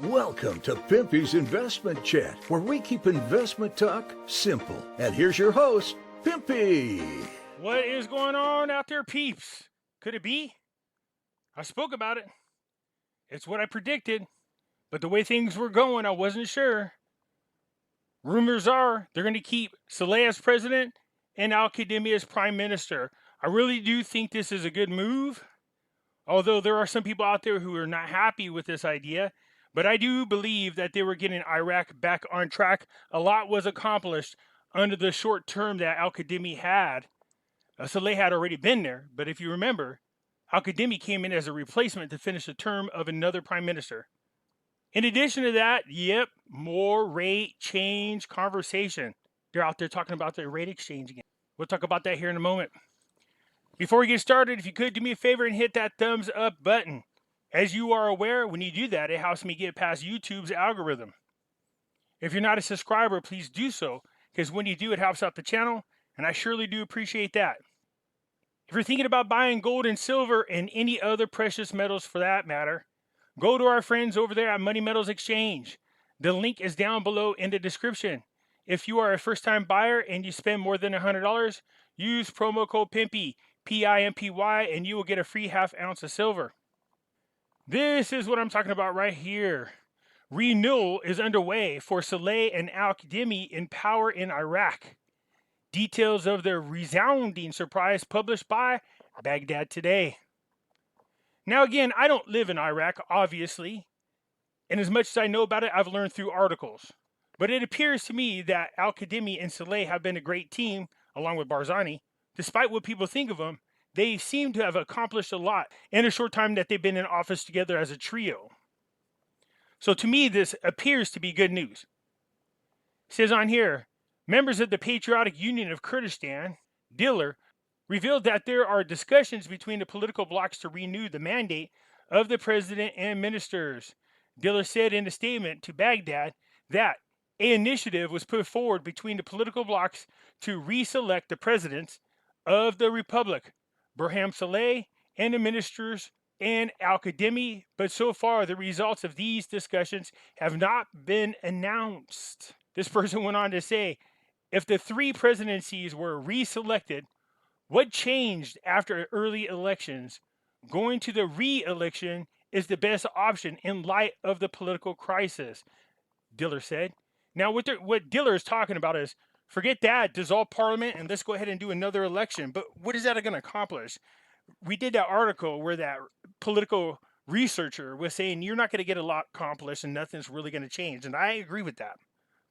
Welcome to Pimpy's Investment Chat, where we keep investment talk simple. And here's your host, Pimpy. What is going on out there, peeps? Could it be? I spoke about it. It's what I predicted. But the way things were going, I wasn't sure. Rumors are they're going to keep Saleh as president and Al-Kadhimi as prime minister. I really do think this is a good move. Although there are some people out there who are not happy with this idea. But I do believe that they were getting Iraq back on track. A lot was accomplished under the short term that Al-Kadhimi had. Saleh had already been there, but if you remember, Al-Kadhimi came in as a replacement to finish the term of another prime minister. In addition to that, more rate change conversation. They're out there talking about the rate exchange again. We'll talk about that here in a moment. Before we get started, if you could do me a favor and hit that thumbs up button. As you are aware, when you do that, it helps me get past YouTube's algorithm. If you're not a subscriber, please do so, because when you do, it helps out the channel, and I surely do appreciate that. If you're thinking about buying gold and silver and any other precious metals for that matter, go to our friends over there at Money Metals Exchange. The link is down below in the description. If you are a first-time buyer and you spend more than $100, use promo code Pimpy, P-I-M-P-Y, and you will get a free half ounce of silver. This is what I'm talking about right here. Renewal is underway for Saleh and Al-Kadhimi in power in Iraq. Details of the resounding surprise published by Baghdad Today. Now again, I don't live in Iraq, obviously, and as much as I know about it, I've learned through articles. But it appears to me that Al-Kadhimi and Saleh have been a great team, along with Barzani. Despite what people think of them, they seem to have accomplished a lot in a short time that they've been in office together as a trio. So to me, this appears to be good news. It says on here, members of the Patriotic Union of Kurdistan, DILR, revealed that there are discussions between the political blocs to renew the mandate of the president and ministers. DILR said in a statement to Baghdad that an initiative was put forward between the political blocs to reselect the presidents of the Republic, Barham Saleh, and the ministers and Al-Kadhimi, but so far the results of these discussions have not been announced. This person went on to say, if the three presidencies were reselected, what changed after early elections? Going to the re-election is the best option in light of the political crisis, Diller said. Now, what Diller is talking about is, forget that, dissolve parliament, and let's go ahead and do another election. But what is that going to accomplish? We did that article where that political researcher was saying you're not going to get a lot accomplished and nothing's really going to change. And I agree with that.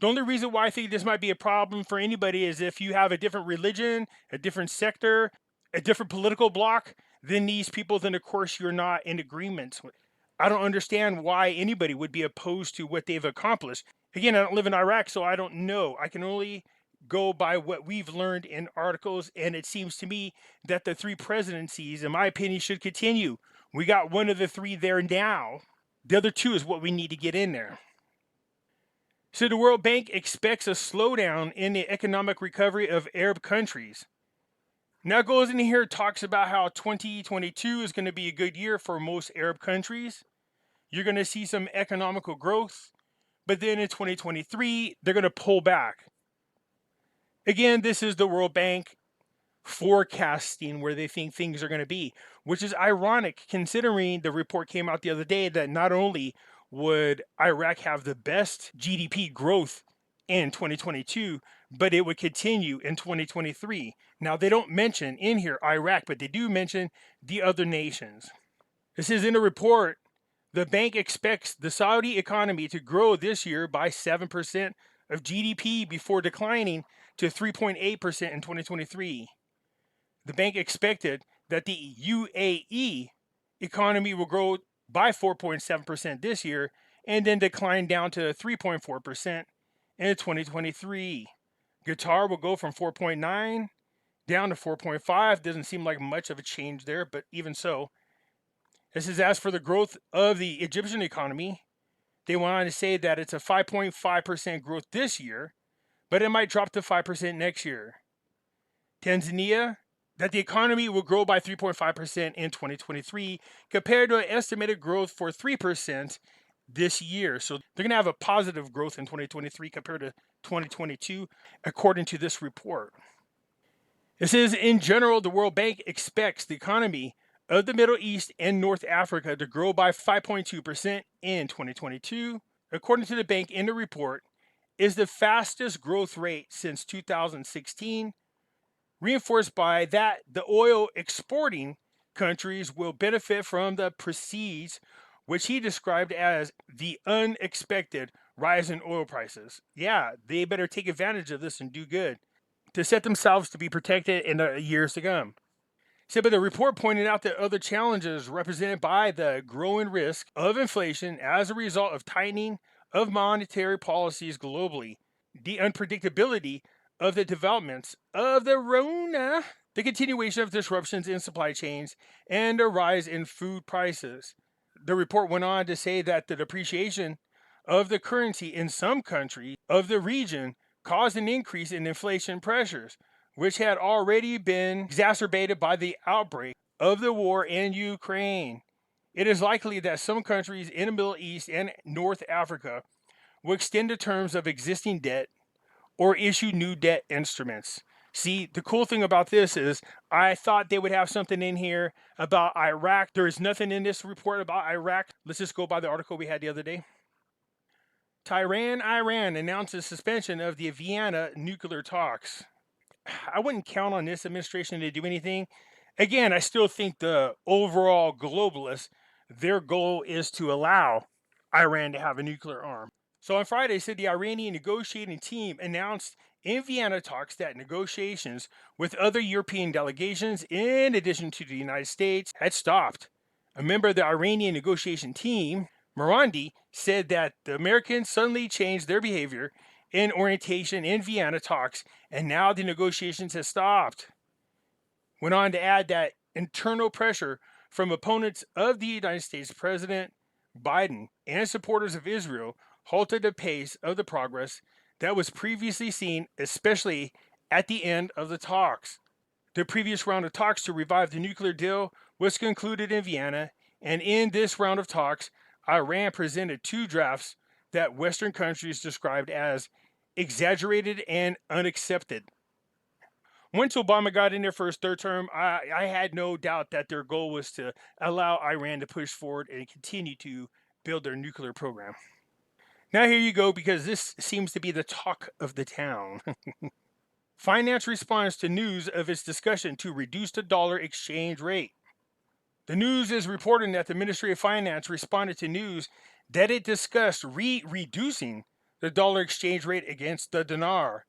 The only reason why I think this might be a problem for anybody is if you have a different religion, a different sector, a different political bloc than these people, then of course you're not in agreement. I don't understand why anybody would be opposed to what they've accomplished. Again, I don't live in Iraq, so I don't know. I can only go by what we've learned in articles, and it seems to me that the three presidencies, in my opinion, should continue. We got one of the three there now. The other two is what we need to get in there. So the World Bank expects a slowdown in the economic recovery of Arab countries. Now it goes in here, talks about how 2022 is going to be a good year for most Arab countries. You're going to see some economical growth, but then in 2023, they're going to pull back. Again, this is the World Bank forecasting where they think things are going to be, which is ironic considering the report came out the other day that not only would Iraq have the best GDP growth in 2022, but it would continue in 2023. Now, they don't mention in here Iraq, but they do mention the other nations. This is in a report. The bank expects the Saudi economy to grow this year by 7% of GDP before declining to 3.8% in 2023. The bank expected that the UAE economy will grow by 4.7% this year and then decline down to 3.4% in 2023. Qatar will go from 4.9 down to 4.5. Doesn't seem like much of a change there, but even so. This is as for the growth of the Egyptian economy. They went on to say that it's a 5.5% growth this year, but it might drop to 5% next year. Tanzania, that the economy will grow by 3.5% in 2023, compared to an estimated growth for 3% this year. So they're going to have a positive growth in 2023 compared to 2022, according to this report. It says, in general, the World Bank expects the economy of the Middle East and North Africa to grow by 5.2% in 2022. According to the bank in the report, is the fastest growth rate since 2016, reinforced by that the oil exporting countries will benefit from the proceeds, which he described as the unexpected rise in oil prices. Yeah, they better take advantage of this and do good to set themselves to be protected in the years to come. So, but the report pointed out that other challenges represented by the growing risk of inflation as a result of tightening of monetary policies globally, the unpredictability of the developments of the RONA, the continuation of disruptions in supply chains, and a rise in food prices. The report went on to say that the depreciation of the currency in some countries of the region caused an increase in inflation pressures, which had already been exacerbated by the outbreak of the war in Ukraine. It is likely that some countries in the Middle East and North Africa will extend the terms of existing debt or issue new debt instruments. See, the cool thing about this is I thought they would have something in here about Iraq. There is nothing in this report about Iraq. Let's just go by the article we had the other day. Iran announces suspension of the Vienna nuclear talks. I wouldn't count on this administration to do anything. Again, I still think the overall globalists, their goal is to allow Iran to have a nuclear arm. So on Friday, said the Iranian negotiating team announced in Vienna talks that negotiations with other European delegations, in addition to the United States, had stopped. A member of the Iranian negotiation team, Morandi, said that the Americans suddenly changed their behavior in orientation in Vienna talks, and now the negotiations have stopped. Went on to add that internal pressure from opponents of the United States President Biden and supporters of Israel halted the pace of the progress that was previously seen, especially at the end of the talks. The previous round of talks to revive the nuclear deal was concluded in Vienna, and in this round of talks, Iran presented two drafts that Western countries described as exaggerated and unaccepted. Once Obama got in there for his third term, I had no doubt that their goal was to allow Iran to push forward and continue to build their nuclear program. Now here you go, because this seems to be the talk of the town. Finance responds to news of its discussion to reduce the dollar exchange rate. The news is reporting that the Ministry of Finance responded to news that it discussed reducing the dollar exchange rate against the dinar.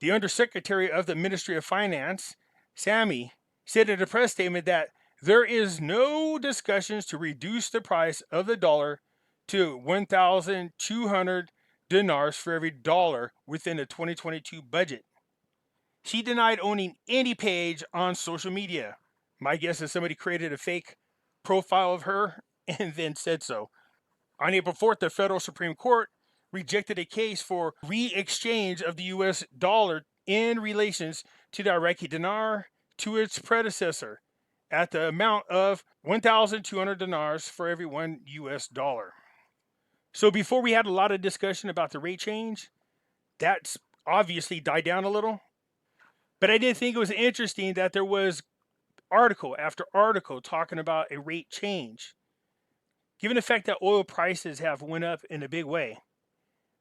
The Undersecretary of the Ministry of Finance, Sami, said in a press statement that there is no discussions to reduce the price of the dollar to 1,200 dinars for every dollar within the 2022 budget. She denied owning any page on social media. My guess is somebody created a fake profile of her and then said so. On April 4th, the Federal Supreme Court rejected a case for re-exchange of the U.S. dollar in relations to the Iraqi Dinar to its predecessor at the amount of 1,200 dinars for every one U.S. dollar. So before we had a lot of discussion about the rate change, that's obviously died down a little. But I did think it was interesting that there was article after article talking about a rate change. Given the fact that oil prices have went up in a big way,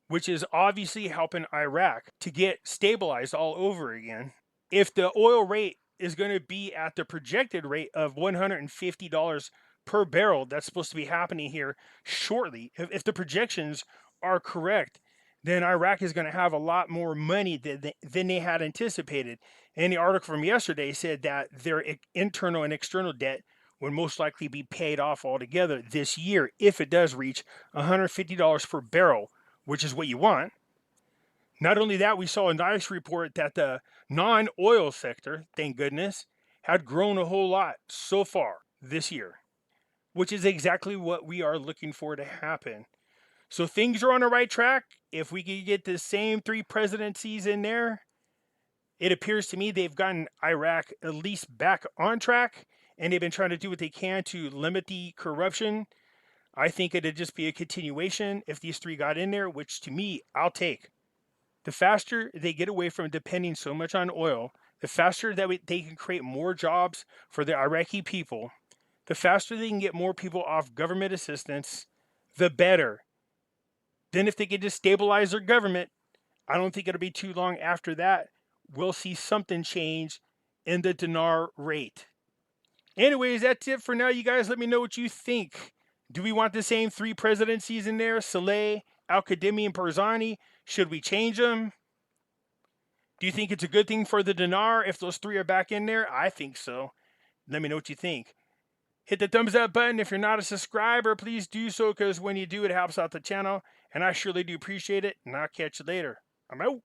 which is obviously helping Iraq to get stabilized all over again. If the oil rate is going to be at the projected rate of $150 per barrel, that's supposed to be happening here shortly. If the projections are correct, then Iraq is going to have a lot more money than they had anticipated. And the article from yesterday said that their internal and external debt would most likely be paid off altogether this year if it does reach $150 per barrel, which is what you want. Not only that, we saw a nice report that the non-oil sector, thank goodness, had grown a whole lot so far this year, which is exactly what we are looking for to happen. So things are on the right track. If we could get the same three presidencies in there, it appears to me they've gotten Iraq at least back on track, and they've been trying to do what they can to limit the corruption. I think it'd just be a continuation if these three got in there, which to me, I'll take. The faster they get away from depending so much on oil, the faster that they can create more jobs for the Iraqi people, the faster they can get more people off government assistance, the better. Then if they can just stabilize their government, I don't think it'll be too long after that. We'll see something change in the dinar rate. Anyways, that's it for now. You guys let me know what you think. Do we want the same three presidencies in there? Saleh, Al-Kadhimi, and Barzani? Should we change them? Do you think it's a good thing for the dinar if those three are back in there? I think so. Let me know what you think. Hit the thumbs up button. If you're not a subscriber, please do so, because when you do, it helps out the channel. And I surely do appreciate it. And I'll catch you later. I'm out.